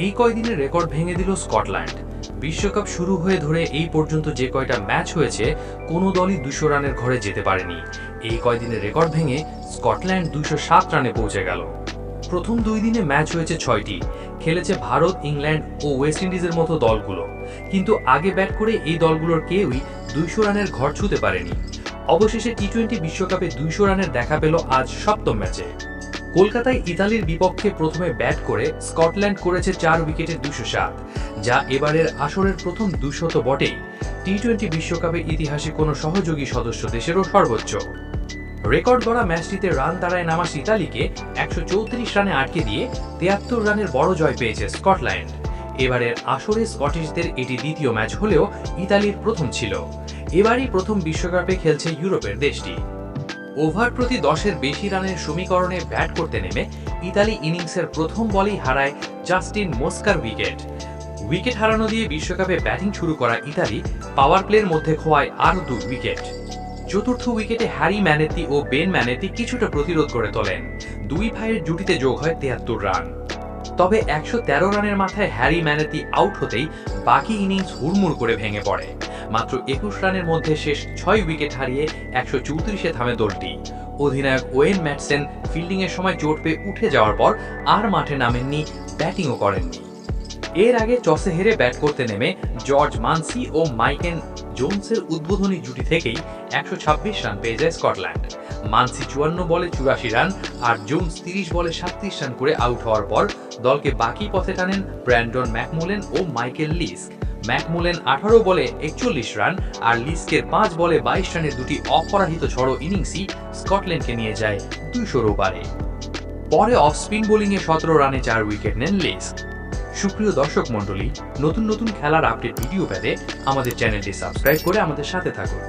এই কয়দিনের রেকর্ড ভেঙে দিল স্কটল্যান্ড। বিশ্বকাপ শুরু হয়ে ধরে এই পর্যন্ত যে কয়টা ম্যাচ হয়েছে কোনো দলই 200 রানের ঘরে যেতে পারেনি। এই কয়দিনের রেকর্ড ভেঙে স্কটল্যান্ড 207 রানে পৌঁছে গেল। প্রথম 2 দিনে ম্যাচ হয়েছে 6টি, খেলেছে ভারত, ইংল্যান্ড ও ওয়েস্ট ইন্ডিজের মতো দলগুলো, কিন্তু আগে ব্যাট করে এই দলগুলোর কেউই 200 রানের ঘর ছুঁতে পারেনি। অবশেষে টি-20 বিশ্বকাপে 200 রানের দেখা পেল আজ সপ্তম ম্যাচে। কলকাতায় ইতালির বিপক্ষে প্রথমে ব্যাট করে স্কটল্যান্ড করেছে 4 উইকেটে 207, যা এবারের আসরের প্রথম 200 তো বটেই, টি-20 বিশ্বকাপের ইতিহাসে কোনো সহযোগী সদস্য দেশেরও সর্বোচ্চ। রেকর্ড গড়া ম্যাচটিতে রান তাড়ায় নামাস ইতালিকে 134 রানে আটকে দিয়ে 73 রানের বড় জয় পেয়েছে স্কটল্যান্ড। এবারের আসরে স্কটিশদের এটি দ্বিতীয় ম্যাচ হলেও ইতালির প্রথম ছিল। এবারই প্রথম বিশ্বকাপে খেলছে ইউরোপের দেশটি। ওভার প্রতি 10-এর বেশি রানের সমীকরণে ব্যাট করতে নেমে ইতালি ইনিংসের প্রথম বলেই হারায় জাস্টিন মোস্কার উইকেট হারানো দিয়ে বিশ্বকাপে ব্যাটিং শুরু করা ইতালি পাওয়ার প্লের মধ্যে খোয়ায় আরও 2 উইকেট। চতুর্থ উইকেটে হ্যারি ম্যানেতি ও বেন ম্যানেতি কিছুটা প্রতিরোধ করে তোলেন। দুই ভাইয়ের জুটিতে যোগ হয় 73 রান। তবে 113 রানের মাথায় হ্যারি ম্যানেতি আউট হতেই বাকি ইনিংস হুড়মুড় করে ভেঙে পড়ে। মাত্র 21 রানের মধ্যে শেষ 6 উইকেট হারিয়ে 134-এ থামে দলটি। অধিনায়ক ওয়েন ম্যাটসেন ফিল্ডিংয়ের সময় চোট পেয়ে উঠে যাওয়ার পর আর মাঠে নামেননি, ব্যাটিংও করেননি। এর আগে টসে হেরে ব্যাট করতে নেমে জর্জ মানসি ও মাইকেল জোনসের উদ্বোধনী জুটি থেকেই 126 রান পেয়ে যায় স্কটল্যান্ড। মানসি 54 বলে 84 রান আর জোনস 30 বলে 37 রান করে আউট হওয়ার পর দলকে বাকি পথে টানেন ব্র্যান্ডন ম্যাকমুলেন ও মাইকেল লিস্ক। ম্যাকমুলেন 18 বলে 41 রান আর লিস্কের 5 বলে 22 রানের দুটি অপরাহিত ঝড়ো ইনিংসই স্কটল্যান্ডকে নিয়ে যায় 200-র ওপারে। পরে অফ স্পিন বোলিংয়ে 17 রানে 4 উইকেট নেন লিস্ক। সুপ্রিয় দর্শক মণ্ডলী, নতুন নতুন খেলার আপডেট ভিডিও পেতে আমাদের চ্যানেলটি সাবস্ক্রাইব করে আমাদের সাথে থাকুন।